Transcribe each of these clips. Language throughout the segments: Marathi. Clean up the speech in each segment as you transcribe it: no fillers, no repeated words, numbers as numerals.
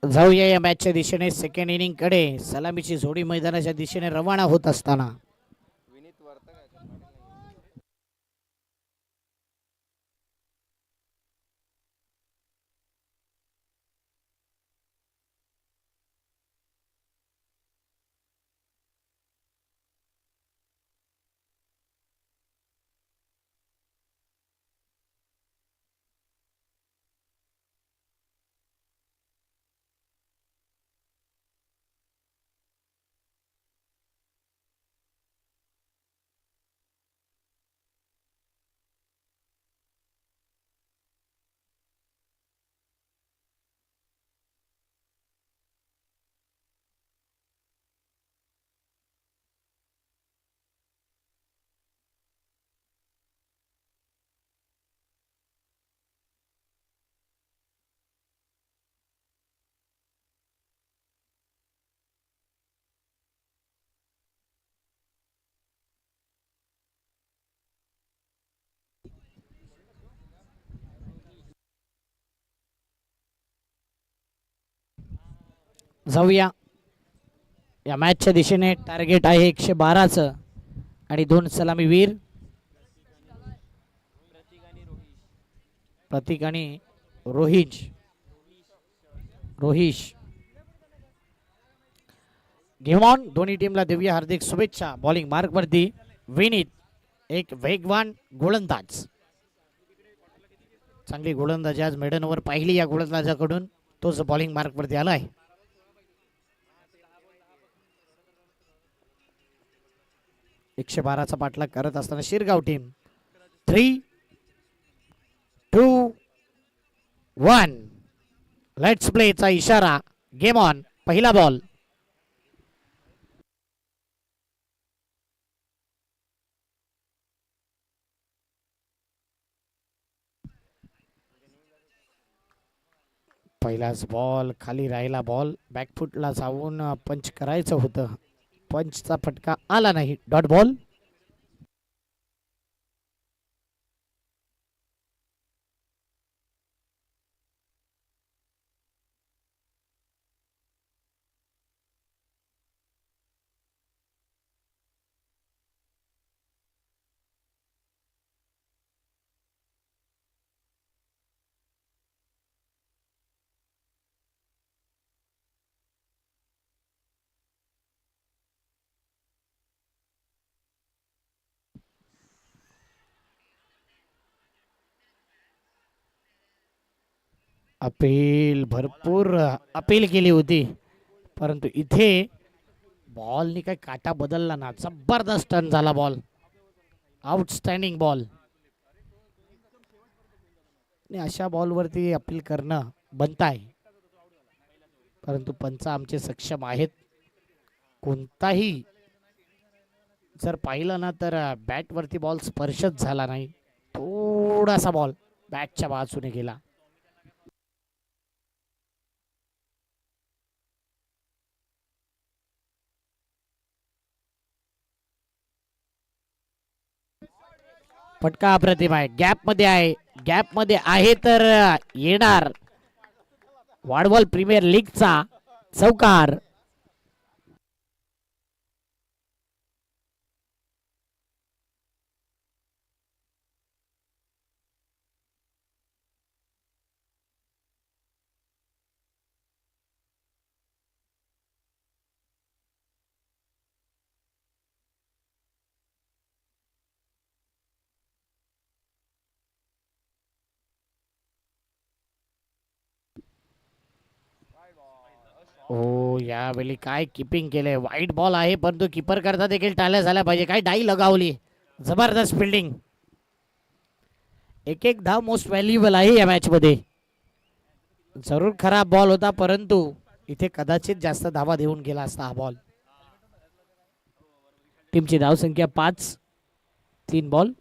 जाऊया या मॅचच्या दिशेने सेकंड इनिंग कडे. सलामीची जोडी मैदानाच्या दिशेने रवाना होत असताना जाऊया या मॅचच्या दिशेने. टार्गेट आहे 112चं आणि 2 सलामीवीर प्रतीक आणि रोहिश घेऊन दोन्ही टीमला देऊया हार्दिक शुभेच्छा. बॉलिंग मार्क वरती विनीत, एक वेगवान गोलंदाज. चांगली गोलंदाजी आज मेडन ओव्हर पाहिली या गोलंदाजाकडून, तोच बॉलिंग मार्क वरती आलाय. 112चा पाठलाग करत असताना शिरगाव टीम. 3, 2, 1 लेट्स प्लेचा इशारा. Game on. पहिला बॉल. पहिलाच बॉल खाली राहिला. बॉल बॅकफुटला जाऊन पंच करायचं होतं. पंचचा फटका आला नाही. Dot ball. अपील, भरपूर अपील केली होती, परंतु इथे बॉलनी काही काटा बदलला ना. जबरदस्त टर्न झाला बॉल. Outstanding ball. अशा बॉलवरती अपील करणं बनत आहे, परंतु पंच आमचे सक्षम आहेत. कोणताही जर पाहिलं ना तर बॅटवरती बॉल स्पर्शच झाला नाही. थोडासा बॉल बॅटच्या बाजूने गेला. फटका अप्रतिम आहे. गॅप मध्ये आहे तर येणार. वाडवॉल प्रीमियर लीगचा चौकार. हो, यावेळी काय किपिंग केलंय. वाईट बॉल आहे, परंतु किपर करता देखील टाळ्या झाल्या पाहिजे. काय डाई लगावली. जबरदस्त फिल्डिंग. एक एक धाव मोस्ट व्हॅल्युएबल आहे या मॅच मध्ये. जरूर खराब बॉल होता, परंतु इथे कदाचित जास्त धावा देऊन गेला असता हा बॉल. टीमची धाव संख्या 5, 3 बॉल.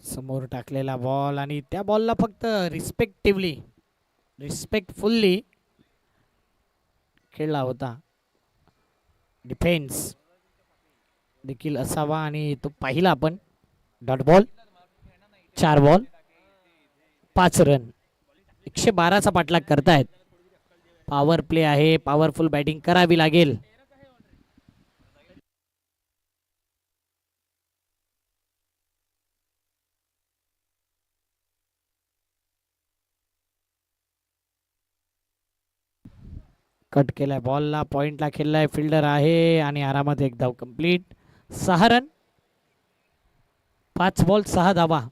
समोर टाकलेला बॉल आणि त्या बॉलला फक्त रिस्पेक्टिव्हली रिस्पेक्टफुल्ली खेळला होता. डिफेन्स देखील असावा आणि तो पाहिला आपण. Dot ball, 4 ball 5 run. 112चा पाठलाग करतायत. पॉवर प्ले आहे, पॉवरफुल बॅटिंग करावी लागेल. कट केलाय बॉलला, पॉइंटला खेळलाय, फिल्डर आहे आणि आरामात एक धाव कंप्लीट. 6 रन, 5 बॉल 6 धावा.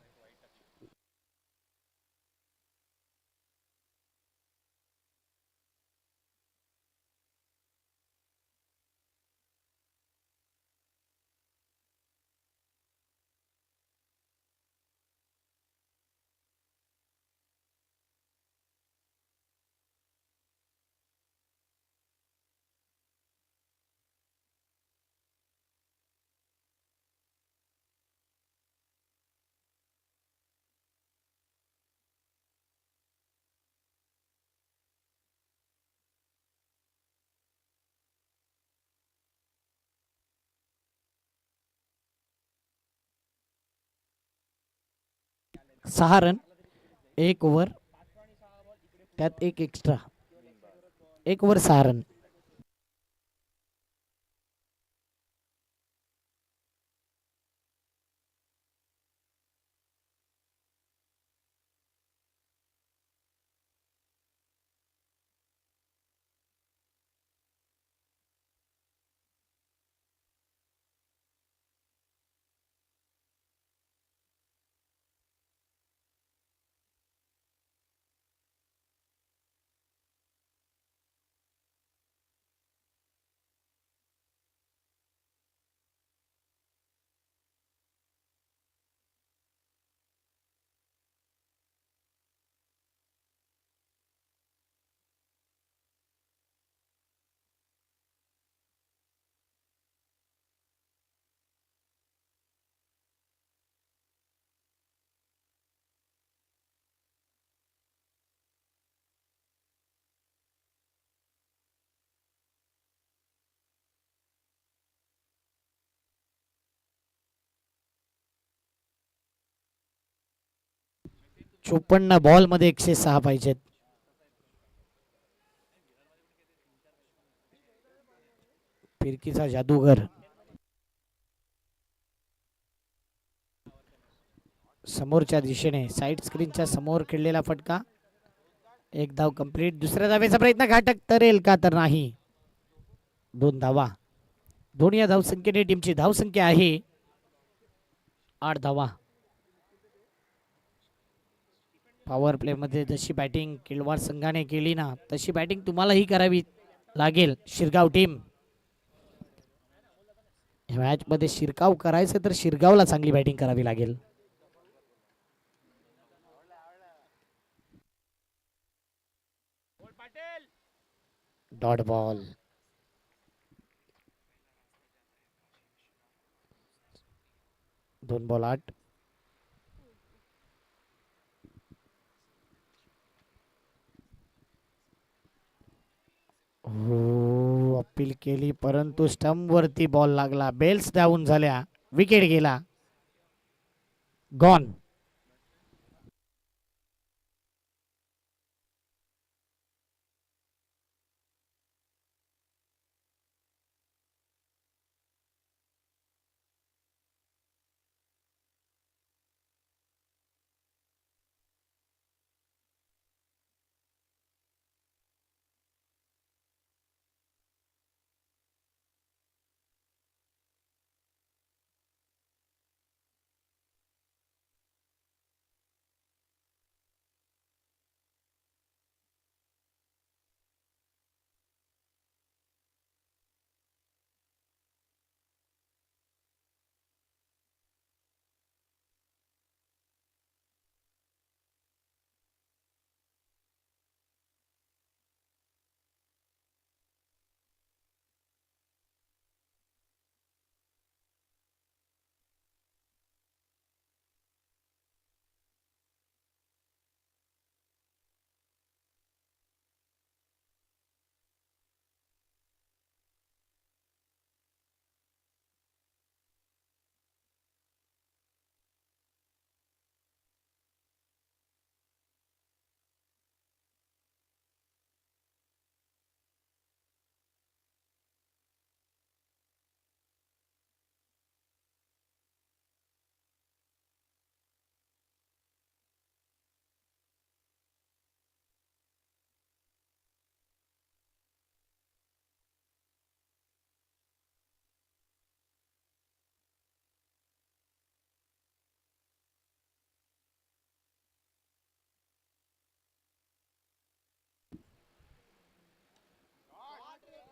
सहा रन, 1 ओव्हर, त्यात एक एक्स्ट्रा. 1 over 6 run. चोपन्न बॉल मध्ये 106 पाहिजेत. फिरकीचा जादूगर समोरच्या दिशेने, साईड स्क्रीनच्या समोर खेळलेला फटका. 1 धाव कंप्लीट. दुसऱ्या धावेचा प्रयत्न, घाटक तरेल का तर नाही. 2 धावा. दोन या धावसंख्येने टीमची धावसंख्या आहे 8 धावा. पॉवर प्ले मध्ये जशी बॅटिंग किळवार संघाने केली ना, तशी बॅटिंग तुम्हालाही करावी लागेल शिरगाव टीम. या मॅच मध्ये शिरकाव करायचं तर शिरगावला चांगली बॅटिंग करावी लागेल. Dot ball, 2 ball 8. हो, अपील केली परंतु स्टंप वरती बॉल लागला. बेल्स डाऊन झाल्या, विकेट गेला, गॉन.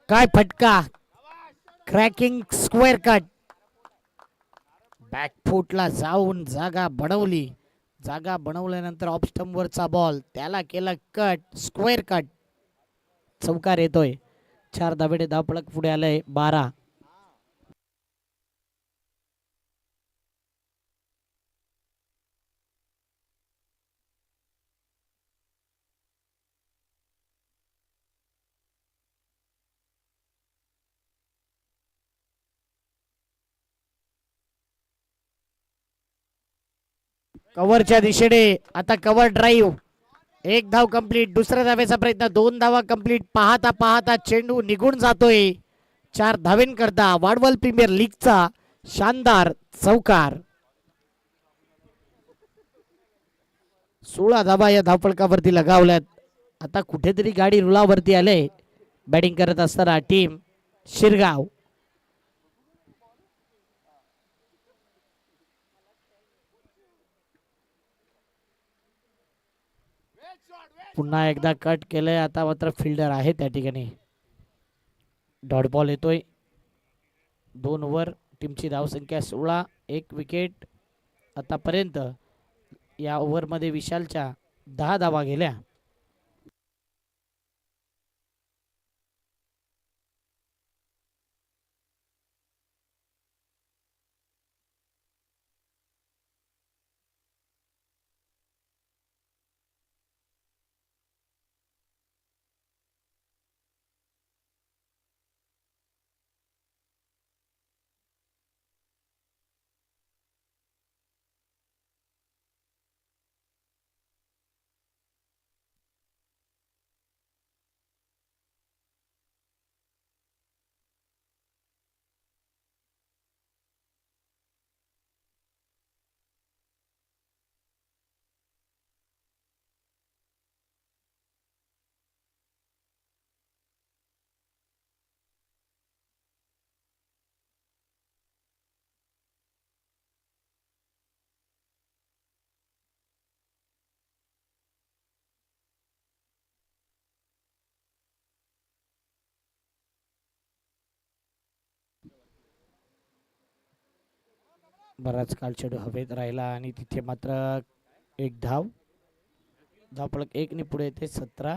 काय फटका, क्रॅकिंग स्क्वेअर कट. बॅकफुटला जाऊन जागा बनवली. जागा बनवल्यानंतर ऑफ स्टंप वरचा बॉल, त्याला केला कट, स्क्वेअर कट. चौकार येतोय. 4 धावेने धावफलक पुढे आलंय 12. कव्हरच्या दिशेने आता कव्हर ड्राईव्ह. 1 धाव कंप्लीट. दुसऱ्या धावेचा प्रयत्न, 2 धावा कंप्लीट. पाहता पाहता चेंडू निघून जातोय. 4 धावेंकरता वाडवल प्रीमियर लीगचा शानदार चौकार. 16 धावा या धावफलकावरती लगावल्यात. आता कुठेतरी गाडी रुळावरती आले. बॅटिंग करत असताना टीम शिरगाव. पुन्हा एकदा कट केलंय. आता मात्र फिल्डर आहे त्या ठिकाणी. डॉट बॉल येतोय. 2 ओव्हर, टीमची धावसंख्या 16, 1 विकेट. आतापर्यंत या ओव्हरमध्ये विशालच्या 10 धावा गेल्या. बराच काळ चेंडू हवेत राहिला आणि तिथे मात्र 1 धाव. धावफलक 1 ने पुढे येते 17.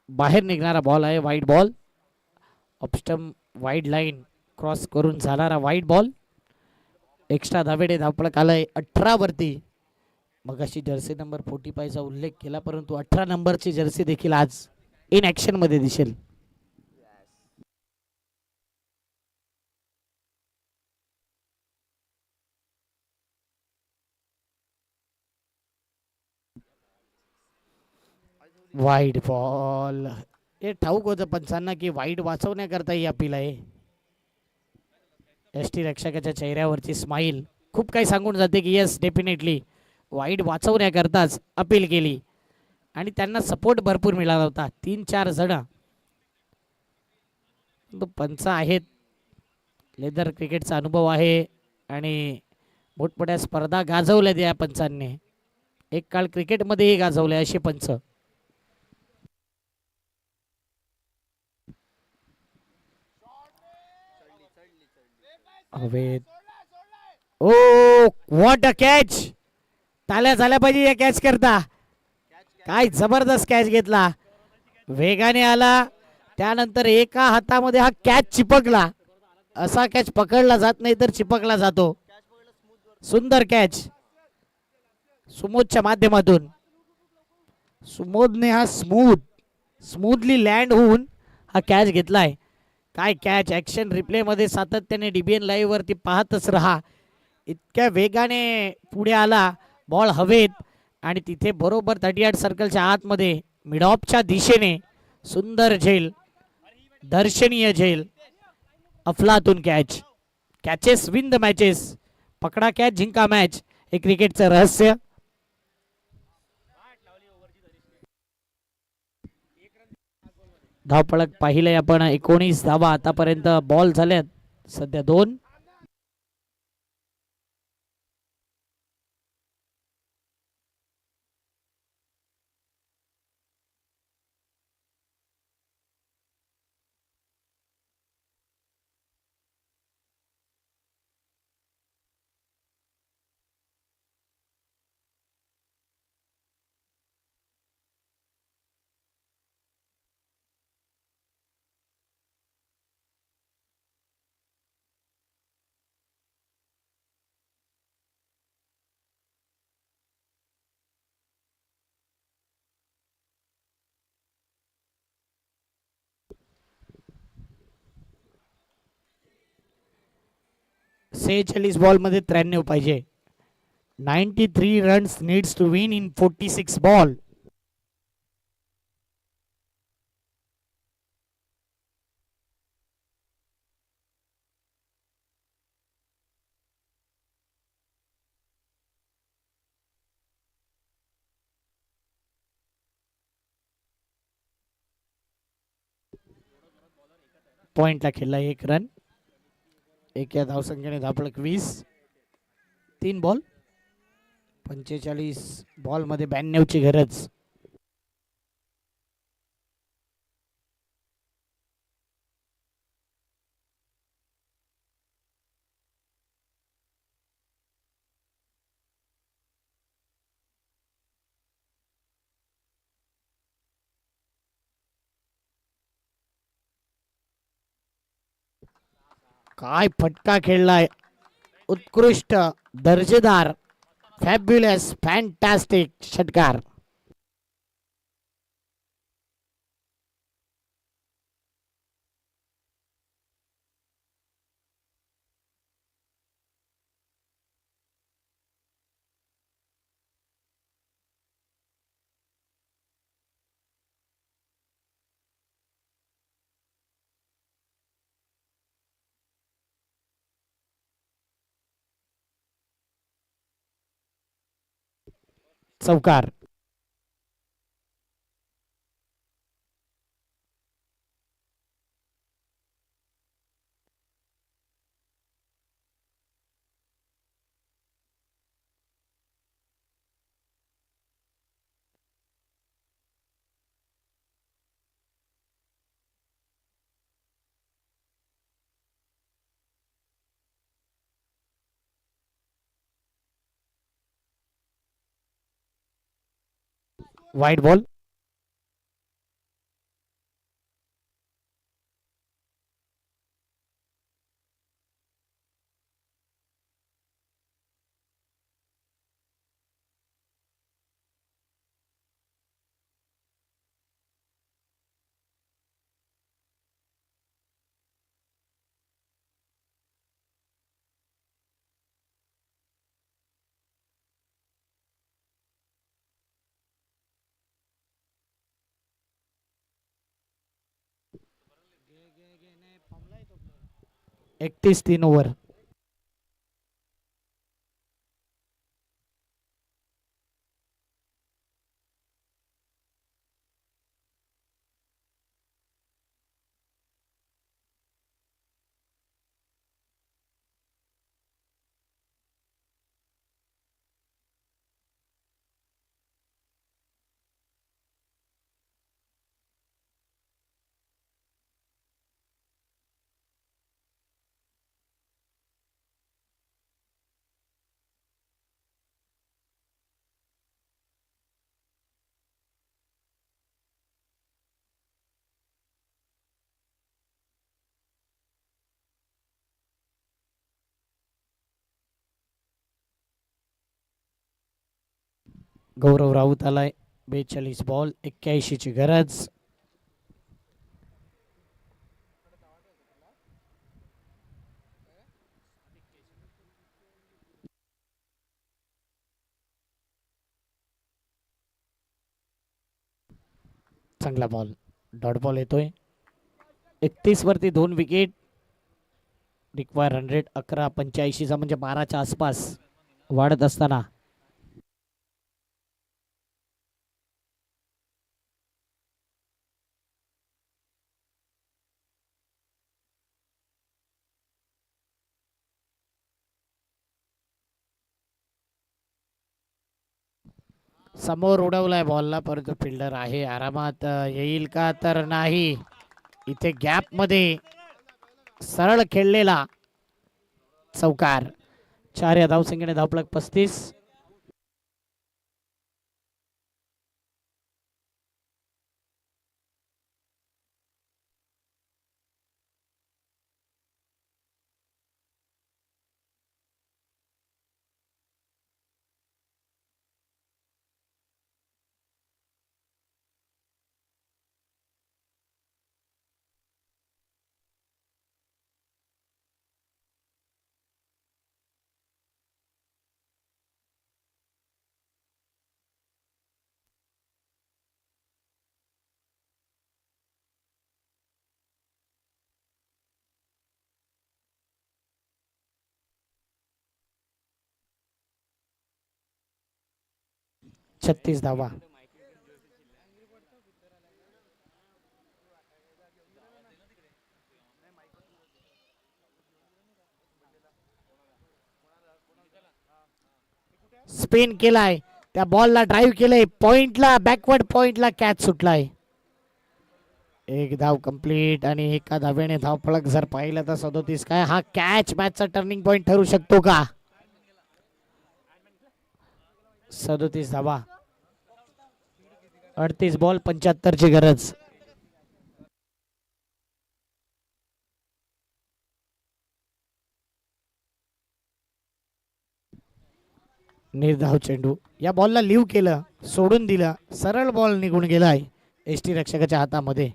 बाहेर निघणारा बॉल आहे, wide ball. Off stump wide line cross करून जाणारा वाईड बॉल. एक्स्ट्रा धावेने धावफलक आलाय 18 वरती. मग अशी जर्सी नंबर 45 चा उल्लेख केला, परंतु 18 नंबरची जर्सी देखील आज इन ऍक्शन मध्ये दिसेल. Wide ball. हे ठाऊक होतं पंचांना की वाईड वाचवण्याकरता ही अपील आहे. एस टी रक्षकाच्या चेहऱ्यावरची स्माईल खूप काही सांगून जाते की येस डेफिनेटली वाईड वाचवण्याकरताच अपील केली आणि त्यांना सपोर्ट भरपूर मिळाला होता. 3-4 जण पंच आहेत. लेदर क्रिकेटचा अनुभव आहे आणि मोठमोठ्या स्पर्धा गाजवल्या या पंचांनी. एक काळ क्रिकेटमध्येही गाजवले असे पंच. हवेत. ओ व्हॉट अ कॅच. ताल्या झाल्या पाहिजे या कॅच करता. काय जबरदस्त कॅच घेतला. वेगाने आला, त्यानंतर एका हातामध्ये हा कॅच चिपकला. असा कॅच पकडला जात नाही तर चिपकला जातो. सुंदर कॅच सुमोदच्या माध्यमातून. सुमोदने हा स्मूथली लँड होऊन हा कॅच घेतलाय. काय कॅच. ऍक्शन रिप्ले मध्ये सातत्याने डीबीएन लाईव्ह वरती पाहतच रहा. इतक्या वेगाने पुढे आला बॉल हवेत आणि तिथे बरोबर 38 सर्कलच्या आतमध्ये मिडऑफच्या दिशेने सुंदर झेल, दर्शनीय झेल, अफलातून catch. Catches win the matches. पकडा कॅच जिंका मॅच हे क्रिकेटचं रहस्य. धावपळक पाहिले आपण 19 धावा आतापर्यंत बॉल झाल्यात सध्या 2. सेहेचाळीस बॉल मध्ये 93 पाहिजे. 93 runs needs to win in 46 ball. पॉइंटला खेळला 1 रन. एका धावसंख्येने धावपळक 20. 3 बॉल 45 बॉल मध्ये 92 ची गरज. काय फटका खेळलाय. उत्कृष्ट, दर्जेदार, फॅब्युलस, फॅन्टॅस्टिक षटकार. चौकार. वाईट बॉल. एकतीस 3 ओव्हर. गौरव राऊत आलाय. 42 बॉल 81 ची गरज. चांगला बॉल, डॉट बॉल येतोय. 31 वरती 2 विकेट. रिक्वायर 100, 11:85 म्हणजे 12च्या आसपास वाढत असताना समोर उडवलाय बॉलला, परंतु फिल्डर आहे आरामात. येईल का तर नाही. इथे गॅप मध्ये सरळ खेळलेला चौकार. 4 या धावसंख्येने धावफलक 35. छत्तीस धावा. स्पिन केलाय, त्या बॉलला ड्राईव्ह केलंय, पॉइंटला, बॅकवर्ड पॉइंटला कॅच सुटलाय. एक धाव कंप्लीट आणि एका धावेने धावफलक जर पाहिलं तर 37. काय हा कॅच मॅचचा टर्निंग पॉइंट ठरू शकतो का? 37 धावा, 38 बॉल, 75 ची गरज. निर्धाव चेंडू, या बॉलला लिव्ह केलं, सोडून दिलं, सरळ बॉल निघून गेलाय एसटी रक्षकाच्या हातामध्ये.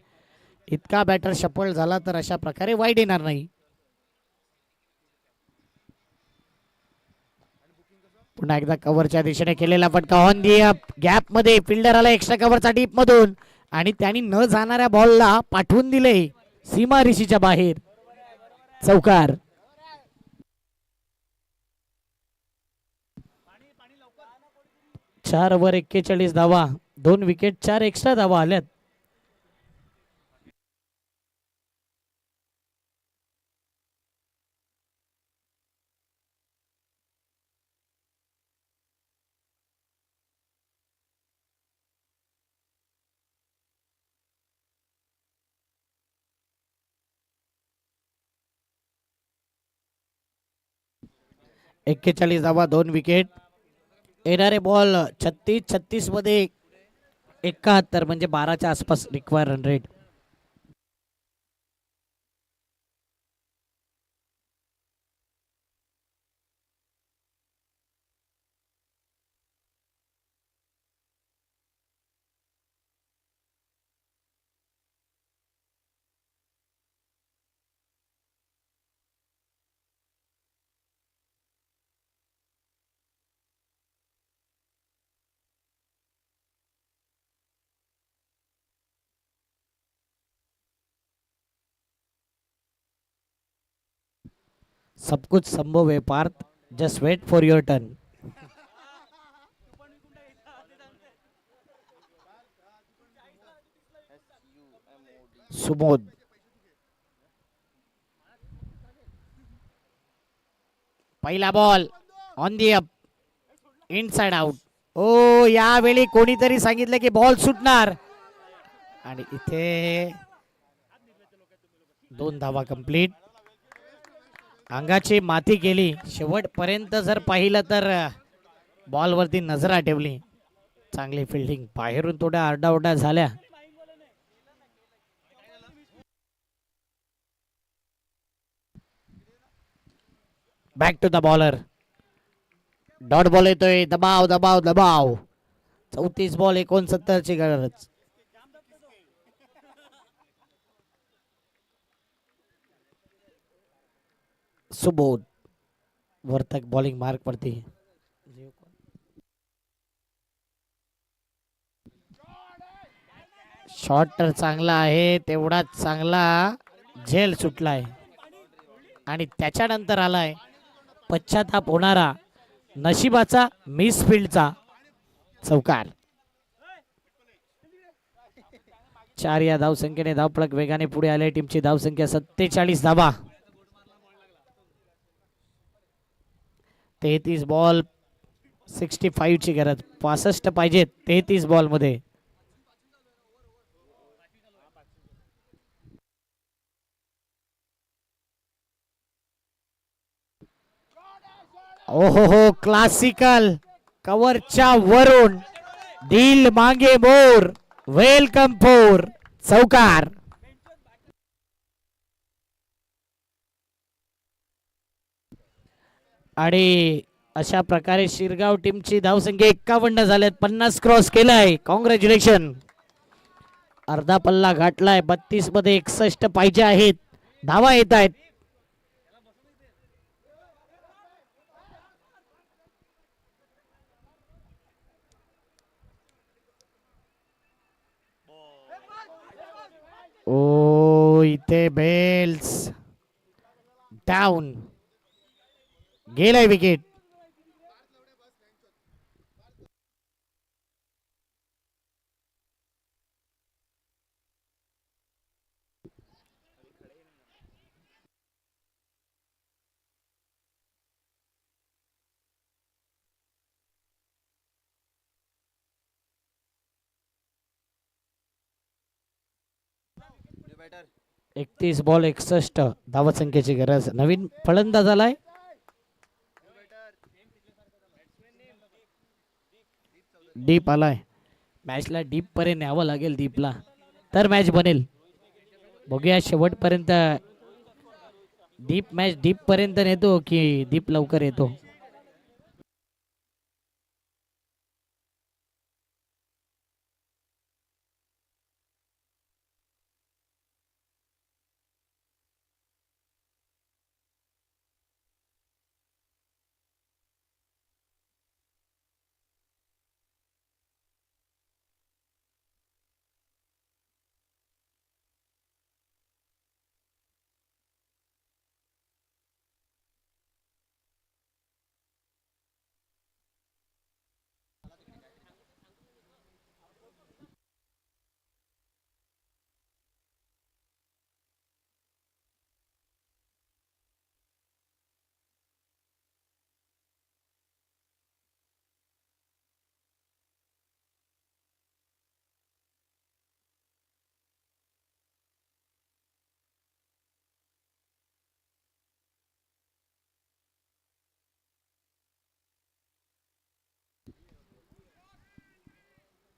इतका बॅटर शफल झाला तर अशा प्रकारे वाईड येणार नाही. पुन्हा एकदा कव्हरच्या दिशेने केलेला फटका ऑन दी गॅप मध्ये. फिल्डर आला एक्स्ट्रा कव्हरचा डीप मधून आणि त्यांनी न जाणाऱ्या बॉलला पाठवून दिले सीमा रिशीच्या बाहेर. चौकार. चार ओव्हर 41 धावा, 2 विकेट, 4 एक्स्ट्रा धावा आल्यात. एक्केचाळीस धावा, 2 विकेट. येणारे बॉल 36 मध्ये 71 म्हणजे 12च्या आसपास रिक्वायर 100. सब कुछ संभव है Parth, just wait for your turn. Sumod, पहिला ball on the up, inside out. ओ, यावेळी कोणीतरी सांगितलं की बॉल सुटणार आणि इथे 2 धावा कंप्लीट. अंगाची माती केली. शेवटपर्यंत जर पाहिलं तर बॉलवरती नजर ठेवली. चांगली फिल्डिंग, बाहेरून थोड्या आरडाओरडा झाल्या. Back to the bowler. Dot ball येतोय. दबाव दबाव दबाव. 34 बॉल 69 ची गरज. सुबोध वर्तक बॉलिंग मार्क वरती. शॉट तर चांगला आहे, तेवढाच चांगला झेल सुटलाय आणि त्याच्यानंतर आलाय पश्चाताप होणारा नशिबाचा मिस फील्डचा चौकार. 4 या धावसंख्येने धावपळक वेगाने पुढे आले. टीमची धावसंख्या 47 धावा. 33 बॉल 65 ची गरज, 65 पाहिजेत 33 बॉल मध्ये. ओहो हो, क्लासिकल कव्हरच्या वरून दिल मागे मोर, वेलकम फोर चौकार. आणि अशा प्रकारे शिरगाव टीमची धावसंख्या 51 झाल्यात. 50 क्रॉस केलाय. कॉंग्रॅच्युलेशन. अर्धा पल्ला गाठलाय. 32 मध्ये 61 पाहिजे आहेत. धावा येत आहेत. ओ इथे बेल्स डाऊन गेलाय विकेट. बैटर 31 बॉल 61 धावसंख्येची गरज. नवीन फलंदाज आलाय. डीप आलाय. मॅचला डीप पर्यंत न्यावं लागेल दीपला, तर मॅच बनेल. बघूया शेवटपर्यंत डीप मॅच डीप पर्यंत नेतो की दीप लवकर येतो.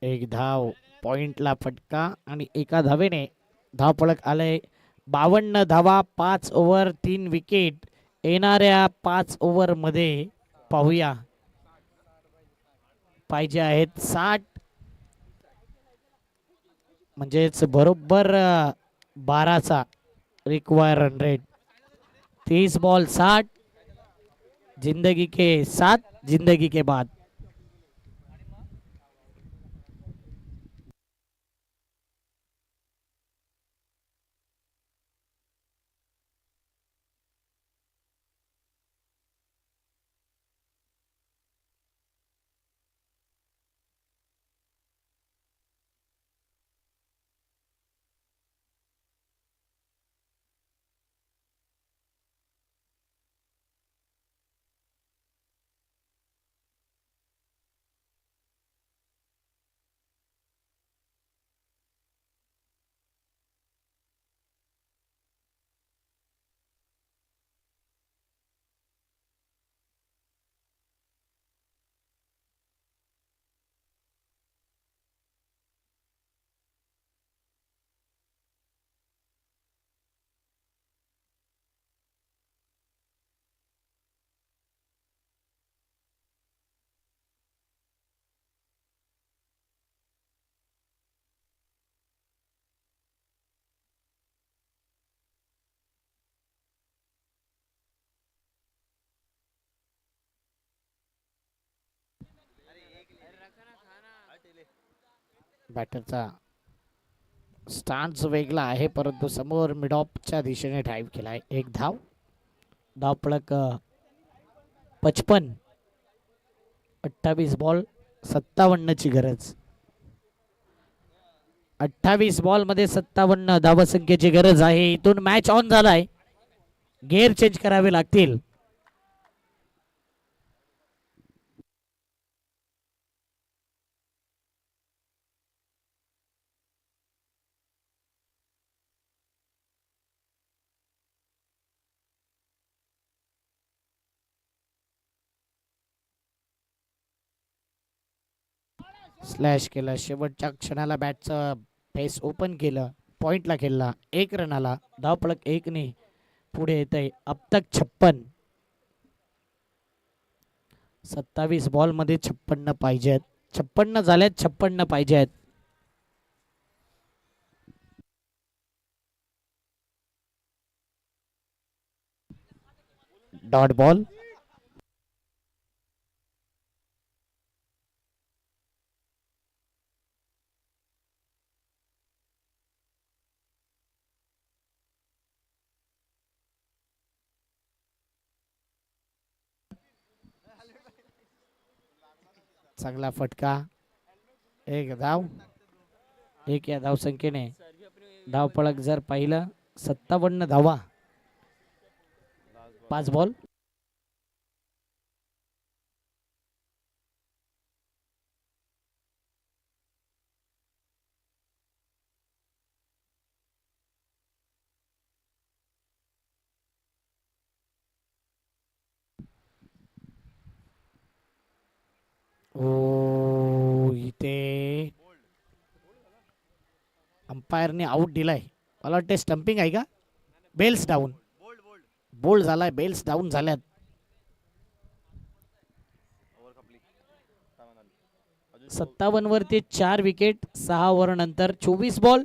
एक धाव, पॉइंटला फटका आणि एका धावेने धावपळक आले. 52 धावा, 5 ओव्हर 3 विकेट. येणाऱ्या 5 ओव्हर मध्ये पाहूया पाहिजे आहेत 60, म्हणजेच बरोबर 12चा रिक्वायर रन रेट. 30 बॉल 60, जिंदगी के साथ जिंदगी के बाद. बॅटरचा स्टान्स वेगळा आहे, परंतु समोर मिडॉपच्या दिशेने ड्राईव्ह केलाय. एक धाव. धावपळक 55. 28 बॉल 57 ची गरज. 28 बॉल मध्ये 57 धावसंख्येची गरज आहे. इथून मॅच ऑन झालाय. गेअर चेंज करावे लागतील. स्लॅश केलं. शेवटच्या क्षणाला बॅटचं फेस ओपन केलं. पॉइंटला खेळला. 1 रनाला. धावपळक 1 ने पुढे येत आहे. अब तक 56. 27 बॉल मध्ये 56 पाहिजेत. 56 झाल्यात. 56 पाहिजेत. Dot ball. चांगला फटका. 1 धाव. 1 या धावसंख्येने धावपळक जर पाहिलं 57 धावा. 5 बॉल. ओ इथे अंपायरने आउट दिलाय. मला वाटते स्टंपिंग आहे का. Bails down. बोल्ड झालाय. बेल्स डाऊन झाल्यात. 57 वरती 4 विकेट 6 ओव्हर नंतर 24 बॉल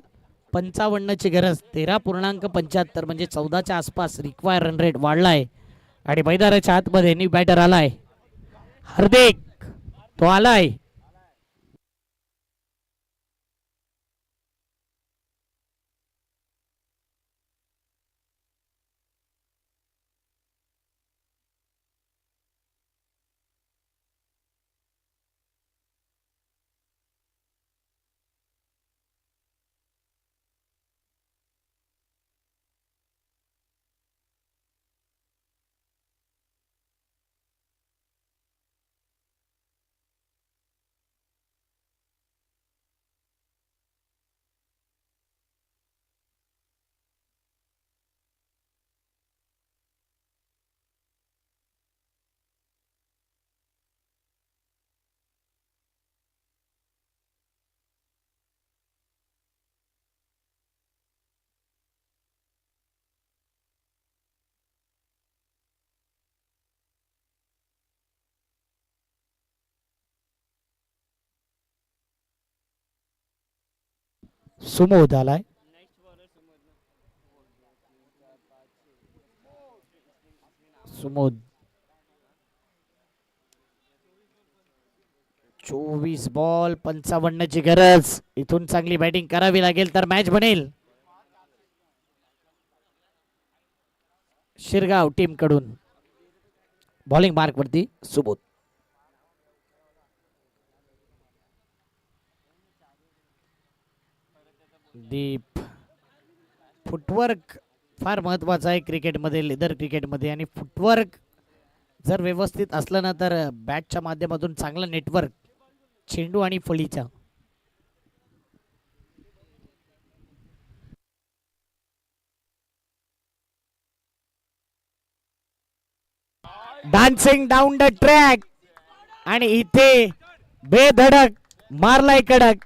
55 ची गरज. 13.75 म्हणजे 14च्या आसपास रिक्वायर रन रेट वाढलाय. आणि मैदानाच्या आतमध्ये न्यू बॅटर आलाय. हार्दिक तो आलाय. सुमोद आलाय. सुमोद 24 बॉल 55 ची गरज. इथून चांगली बॅटिंग करावी लागेल तर मॅच बनेल. शिरगाव टीम कडून बॉलिंग मार्क वरती सुबोध. दीप. फुटवर्क फार महत्वाचा आहे क्रिकेटमध्ये, लेदर क्रिकेटमध्ये. आणि फुटवर्क जर व्यवस्थित असलं ना तर बॅटच्या माध्यमातून चांगलं नेटवर्क चेंडू आणि फळीचा. Dancing down the track. आणि इथे बेधडक मारलाय कडक.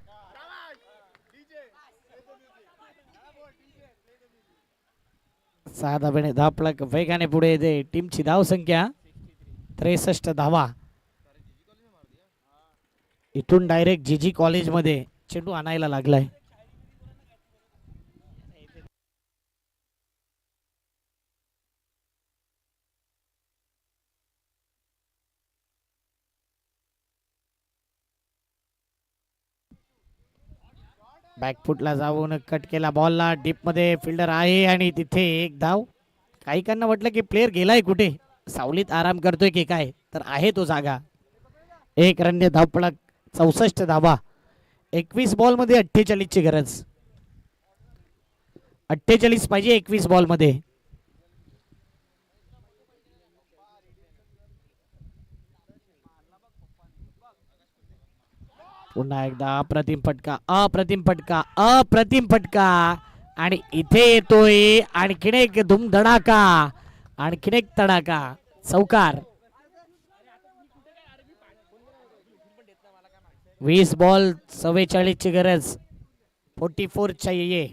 साधा बेणे धापळक वेगाने पुढे येते. टीमची धाव संख्या 63 धावा. इथून डायरेक्ट जीजी कॉलेज मध्ये चेंडू आणायला लागलाय. बॅकफुटला जाऊन कट केला बॉलला, डीप मध्ये फिल्डर आहे आणि तिथे एक धाव. काही काहींना म्हटलं की प्लेअर गेलाय कुठे, सावलीत आराम करतोय की काय, तर आहे तो जागा. एक रनने धावपळक, 64 धावा. 21 बॉल मध्ये 48 ची गरज. 48 पाहिजे 21 बॉल मध्ये. पुन्हा एकदा अप्रतिम फटका, अप्रतिम फटका, अप्रतिम फटका. आणि इथे येतोय आणखीन एक धुमधडाका, आणखीन एक तडाका, चौकार. 20 बॉल 44 ची गरज. 44 चाहिए.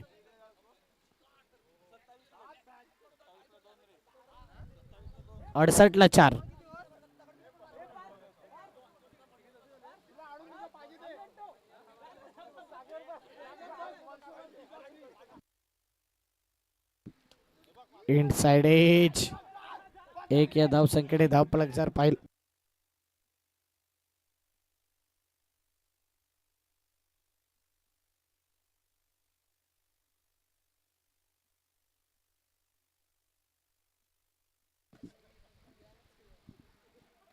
68 ला 4. Inside edge. एक या धाव संख्येने धावपलक जर पाहिलं.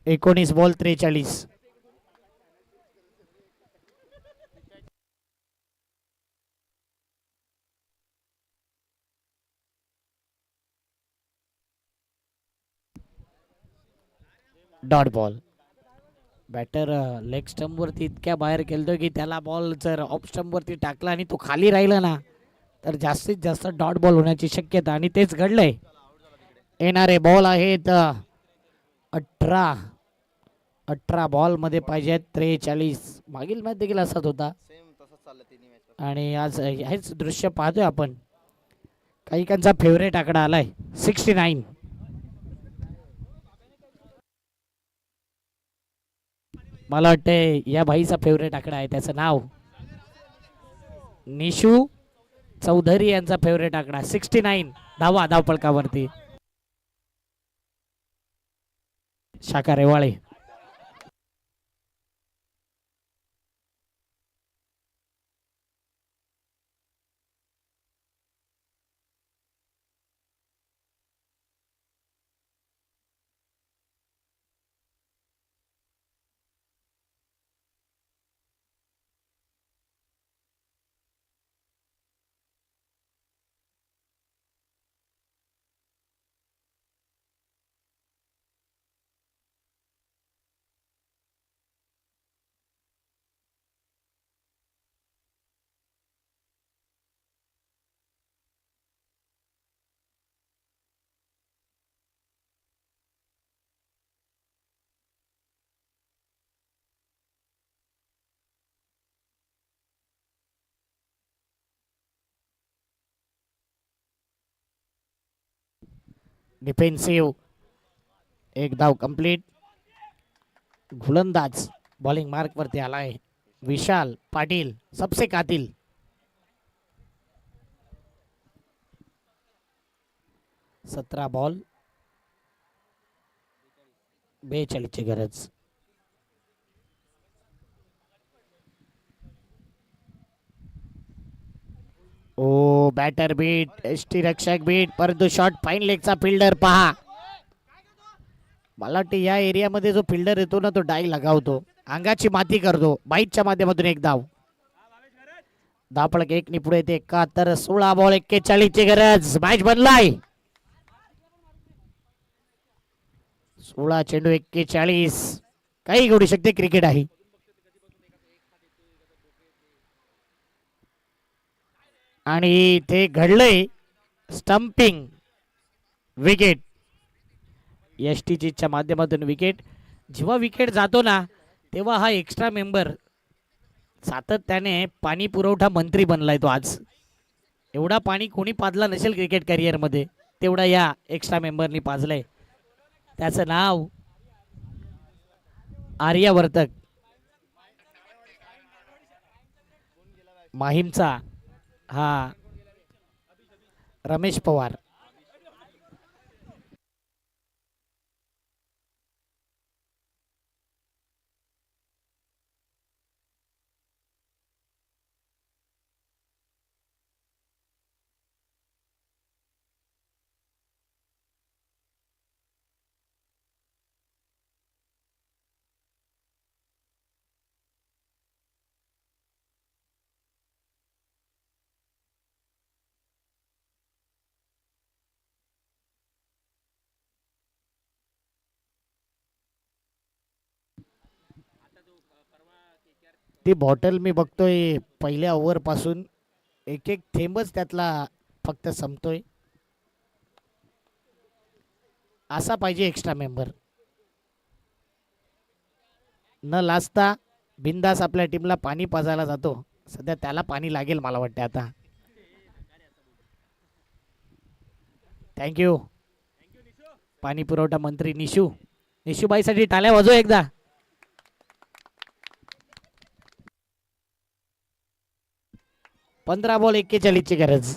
एकोणीस ball 43. Dot ball. Batter leg stump वरती इतक्या बाहेर गेलतो की त्याला बॉल जर ऑफ स्टंप वरती टाकला आणि तो खाली राहिला ना, तर जास्तीत जास्त डॉट बॉल होण्याची शक्यता, आणि तेच घडलंय. येणारे बॉल आहेत 18 बॉल मध्ये पाहिजेत 43. मागील मॅच देखील असाच होता सेम तसंच चाललं तिन्ही मॅच. आणि आज हेच दृश्य पाहतोय आपण. काहीकांचा फेवरेट आकडा आलाय 69. मला वाटतंय या भाईचा फेवरेट आकडा आहे. त्याचं नाव निशू चौधरी यांचा फेवरेट आकडा 69 धावा धावपळकावरती. शाखा रेवाळे. डिफेन्सिव्ह. एक धाव कंप्लीट. गोलंदाज बॉलिंग मार्क वरती आलाय विशाल पाटील, सबसे कातिल. 17 बॉल 42 ची गरज. ओ बॅटर बीट, एसटी रक्षक बीट, परंतु शॉट फाईन लेगचा फिल्डर पहा. मला वाटतं या एरियामध्ये जो फिल्डर येतो ना, तो डाई लगावतो, अंगाची माती करतो. बाईटच्या माध्यमातून एक धाव. धावपळक एक नि पुढे येते 71. 16 बॉल 41 ची गरज. मॅच बनलाय. 16 चेंडू 41. काही घडू शकते, क्रिकेट आहे. आणि ते घडलंय स्टंपिंग विकेट. एसटीच्या माध्यमातून विकेट. जेव्हा विकेट जातो ना, तेव्हा हा एक्स्ट्रा मेंबर सातत्याने पाणी पुरवठा मंत्री बनलाय तो आज. एवढा पाणी कोणी पाजला नसेल क्रिकेट करिअर मध्ये, तेवढा या एक्स्ट्रा मेंबरनी पाजलंय. त्याचं नाव आर्यावर्तक. माहीमचा हा रमेश पवार. ती बॉटल मी बघतोय पहिल्या ओव्हर पासून एक एक थेंबच त्यातला फक्त संपतोय. असा पाहिजे एक्स्ट्रा मेंबर. न लाजता बिंदास आपल्या टीमला पाणी पाजायला जातो. सध्या त्याला पाणी लागेल मला वाटते आता. थँक्यू पाणी पुरवठा मंत्री निशूबाईसाठी टाळ्या वाजव एकदा. पंधरा बॉल 41 ची गरज.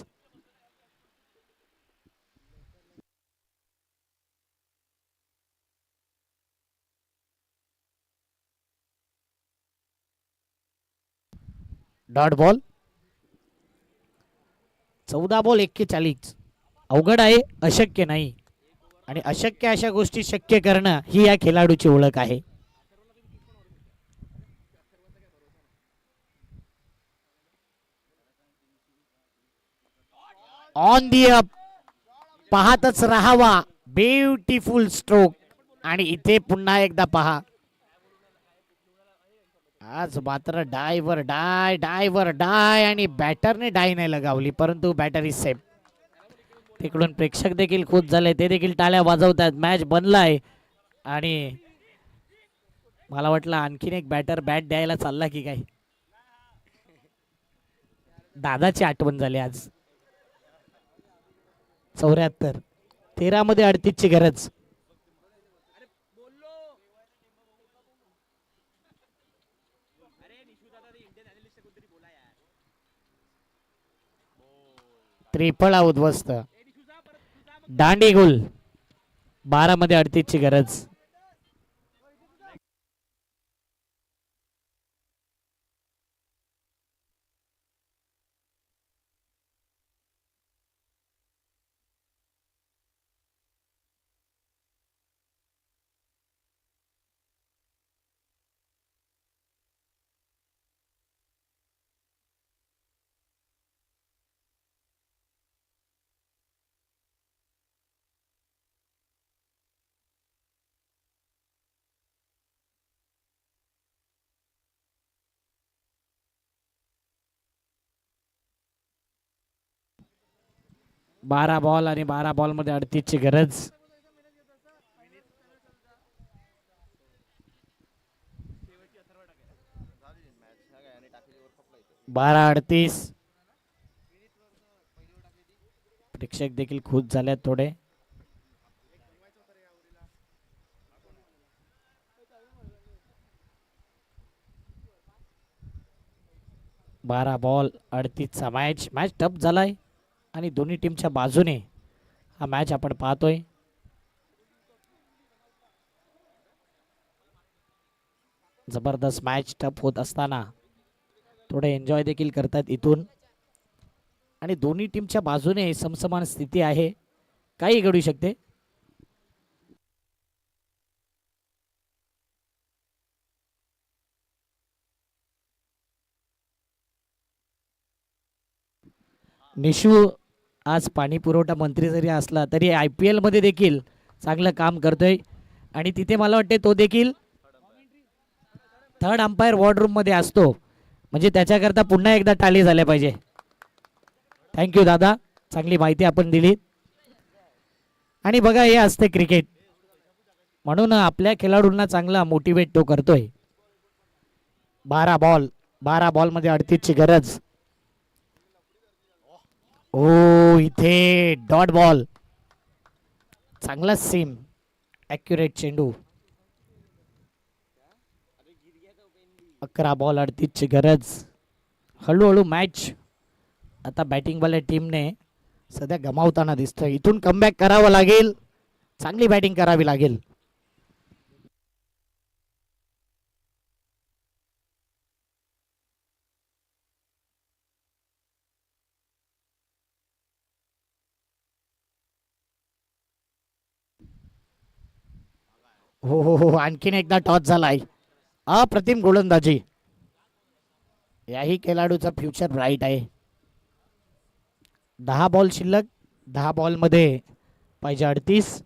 Dot ball. 14 बॉल 41. अवघड आहे, अशक्य नाही. आणि अशक्य अशा गोष्टी शक्य करणं ही या खेळाडूची ओळख आहे. On the up. पाहतच राहावा. Beautiful stroke. आणि इथे पुन्हा एकदा पहा. आज मात्र डायवर डाय आणि बॅटरने डाय नाही लगावली, परंतु बॅटर इज सेफ. तिकडून प्रेक्षक देखील खुश झाले, ते देखील टाळ्या वाजवतात. मॅच बनलाय आणि मला वाटलं आणखीन एक बॅटर बॅट द्यायला चालला की काय. दादाची आठवण झाली आज. 74. 13 मध्ये 38 ची गरज. त्रिफळा उद्ध्वस्त. दांडी गुल. 12 मध्ये 38 ची गरज. बारा बॉल आणि 12 बॉल मध्ये 38 ची गरज. बारा 38. प्रेक्षक देखील खुश झाले थोडे. बारा बॉल 38 चा मॅच टफ झालाय आणि दोन्ही टीमच्या बाजूने हा मॅच आपण पाहतोय. जबरदस्त मॅच टफ होत असताना थोडे एन्जॉय देखील करतात इथून. आणि दोन्ही टीमच्या बाजूने समसमान स्थिती आहे, काही घडू शकते. निशू आज पाणी पुरवठा मंत्री जरी असला तरी IPL मध्ये देखील चांगलं काम करतोय. आणि तिथे मला वाटते तो देखील थर्ड अंपायर वॉर्डरूम मध्ये असतो, म्हणजे त्याच्याकरता पुन्हा एकदा टाळी झाल्या पाहिजे. थँक्यू दादा, चांगली माहिती आपण दिली. आणि बघा, हे असते क्रिकेट, म्हणून आपल्या खेळाडूंना चांगला मोटिवेट तो करतोय. 12 बॉल मध्ये 38 ची गरज. ओ इथे डॉट बॉल. चांगला सीम, ॲक्युरेट चेंडू. 11 बॉल 38 ची गरज. हळूहळू मॅच आता बॅटिंग वाल्या टीमने सध्या गमावताना दिसतोय. इथून कमबॅक करावं लागेल, चांगली बॅटिंग करावी लागेल. हो, आणखीन एकदा टॉस झालाय. अप्रतिम गोलंदाजी. याही खेळाडूचा फ्युचर ब्राईट आहे. 10 बॉल शिल्लक. 10 बॉल मध्ये पाहिजे 38.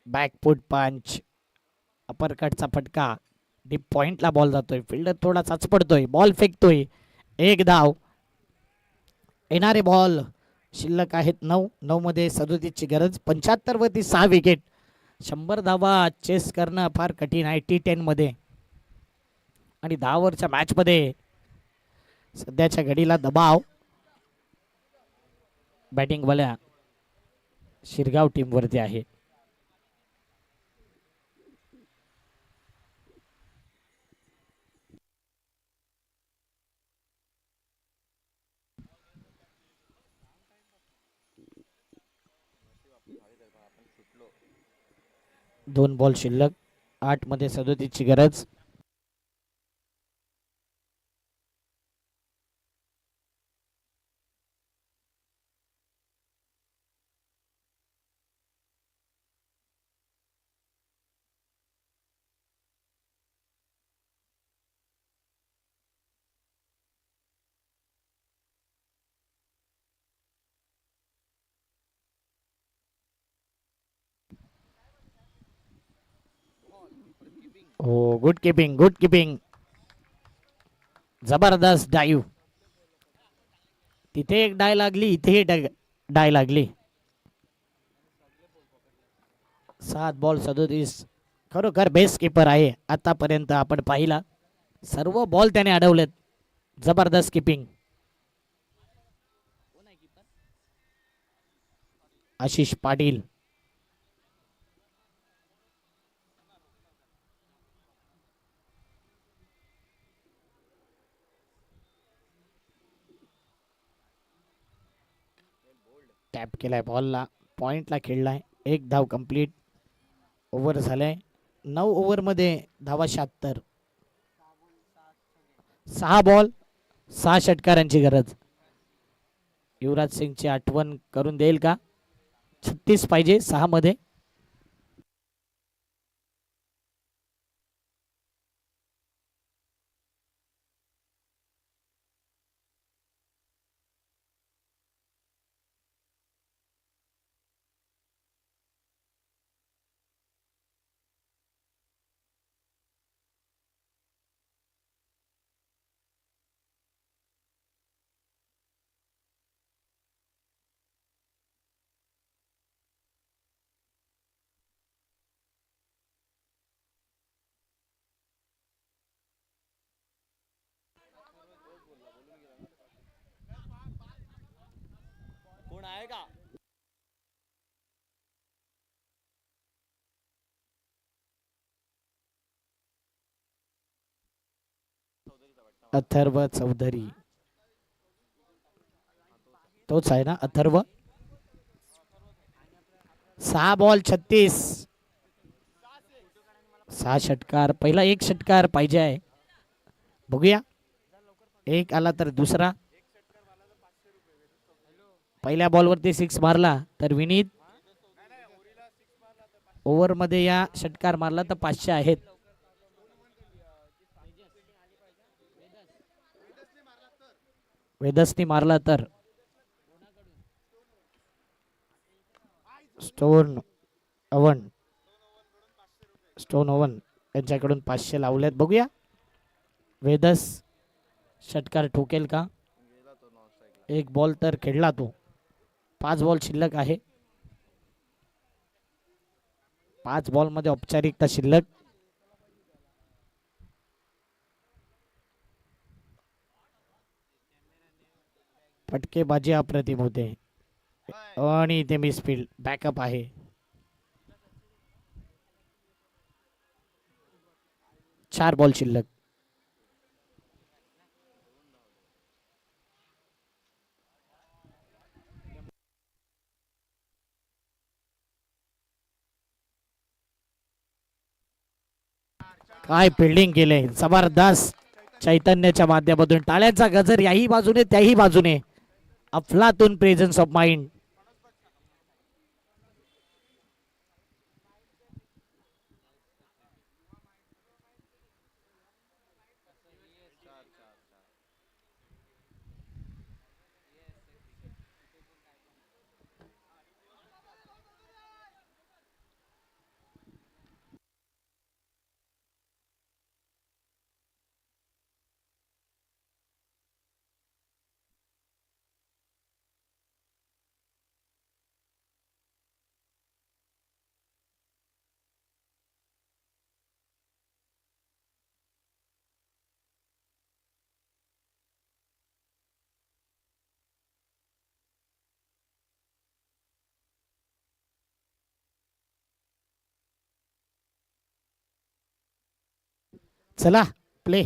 बॅकफूट पंच, अपरकटचा फटका, डीप पॉइंटला बॉल जातोय, फिल्डर थोडा चाचपडतोय, बॉल फेकतोय, एक धाव. येणारे बॉल शिल्लक आहेत 9. 9 मध्ये 37ची गरज. 75 वरती 6 विकेट. 100 धावा चेस करणं फार कठीण आहे T10 मध्ये. आणि 10 ओव्हरच्या मॅच मध्ये सध्याच्या घडीला दबाव बॅटिंग वाल्या शिरगाव टीम वरती आहे. दोन बॉल शिल्लक. 8 मध्ये 37ची गरज. हो, गुड किपिंग, गुड किपिंग. जबरदस्त डाईव्ह. तिथे एक डाय लागली, इथे डाय लागली. 7 बॉल 37. खरोखर बेस्ट कीपर आहे आतापर्यंत आपण पाहिला. सर्व बॉल त्याने अडवलेत. जबरदस्त किपिंग. आशिष पाटील. टॅप केलाय बॉलला, पॉइंटला खेळलाय. एक धाव कंप्लीट. ओव्हर झालाय. 9 ओव्हर मध्ये धावा 76. 6 बॉल 6 षटकारांची गरज. युवराज सिंगची आठवण करून देईल का? 36 पाहिजे 6 मध्ये. कोण आहे का? अथर्व चौधरी. तोच आहे ना अथर्व? 6 बॉल 36. 6 षटकार. पहिला एक षटकार पाहिजे आहे. बघूया. एक आला तर दुसरा. पहिल्या बॉलवरती 6 मारला तर विनीत. ओव्हर मध्ये या षटकार मारला तर 500 आहेत. वेदसनी मारला तर स्टोन अवन यांच्याकडून 500 लावलेत. बघूया वेदस षटकार ठोकेल का? गेला तो नॉन स्ट्राईकला. एक बॉल तर खेळला तो. 5 बॉल शिल्लक आहे. 5 बॉल मध्ये औपचारिकता शिल्लक. फटकेबाजी अप्रतिम होते आणि इथे मिसफील्ड. बॅकअप आहे. चार बॉल शिल्लक. काय फिल्डिंग केले जबरदस्त. चैतन्याच्या माध्यमातून टाळ्यांचा गजर याही बाजूने त्याही बाजूने. अफलातून प्रेझेन्स ऑफ माइंड. चला प्ले.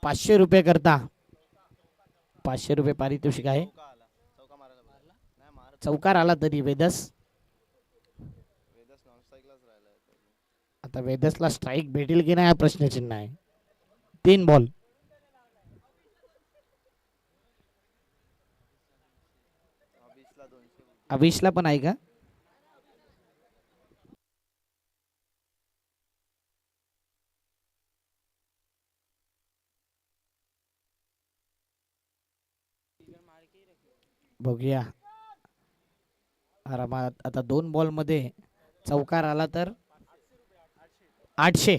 ₹500 करता 500 पारितोषिक आहे. चौका मारायला बोलला. नाही मारत. चौकार आला तरी वेदस, वेदस नॉन स्ट्राईकलाच राहिलाय. आता वेदसला स्ट्राईक भेटेल की नाही हा प्रश्नचिन्ह आहे. 3 बॉल. 20ला 200. अभिषला पण आहे का? बघूया आरामात. आता 2 बॉल मध्ये चौकार आला तर 800.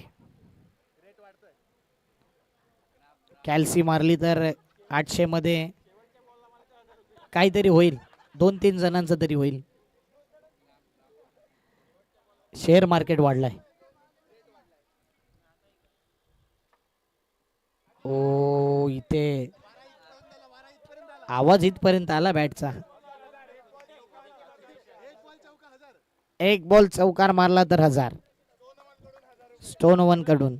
कॅल्सी मारली तर 800 मध्ये काहीतरी होईल, 2-3 जणांचं तरी होईल. शेअर मार्केट वाढलाय. ओ इथे आवाज इथपर्यंत आला बॅटचा. 1 बॉल चौकार मारला तर 1000. स्टोन वन कडून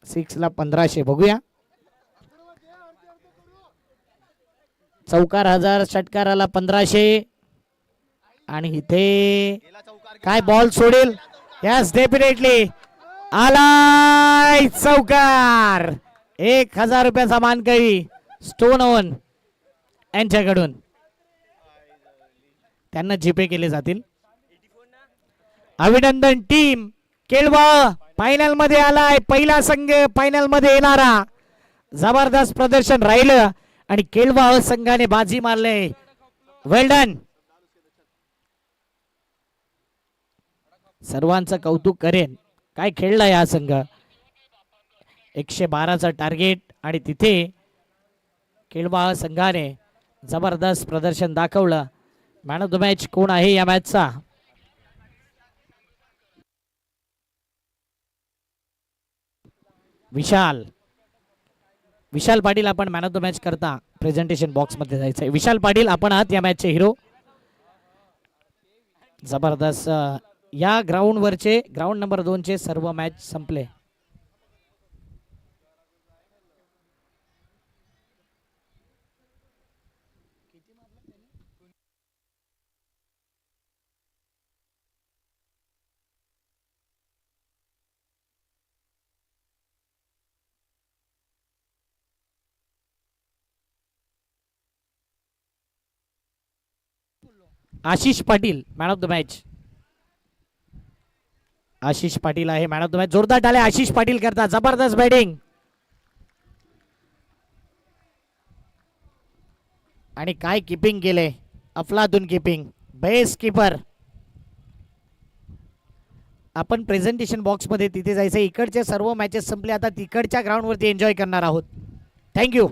6 ला 1500. बघूया चौकार 1000, षटकाराला 1500 आणि इथे गेला चौकार. काय बॉल सोडेल. यस डेफिनेटली आलाय चौकार. ₹1000 मानकरी स्टोन ओवन यांच्याकडून. त्यांना जीपे केले जातील. अभिनंदन टीम केळवा फायनल मध्ये आलाय. पहिला संघ फायनल मध्ये येणारा. जबरदस्त प्रदर्शन राहिलं आणि केळवा संघाने बाजी मारले. वेल डन. सर्वांचं कौतुक करेन. काय खेळलाय हा संघ. 112चा टार्गेट आणि तिथे केळवा संघाने जबरदस्त प्रदर्शन दाखवलं. मॅन ऑफ द मॅच कोण आहे या मॅचचा? विशाल. विशाल पाटील आपण मॅन ऑफ द मॅच करता प्रेझेंटेशन बॉक्स मध्ये जायचंय. विशाल पाटील आपण आहात या मॅचचे हिरो. जबरदस्त. या ग्राउंड वरचे ग्राउंड नंबर 2 चे सर्व मॅच संपले. Ashish Patil man of the match. Ashish Patil आहे मॅन ऑफ द मॅच. जोरदार टाळ्या आशिष पाटील करता. जबरदस्त बॅटिंग आणि काय किपिंग केले. अफलातून किपिंग. बेस्ट किपर. आपण प्रेझेंटेशन बॉक्स मध्ये तिथे जायचं. इकडचे सर्व मॅचेस संपले. आता तिकडच्या ग्राउंड वरती एन्जॉय करणार आहोत. थँक्यू.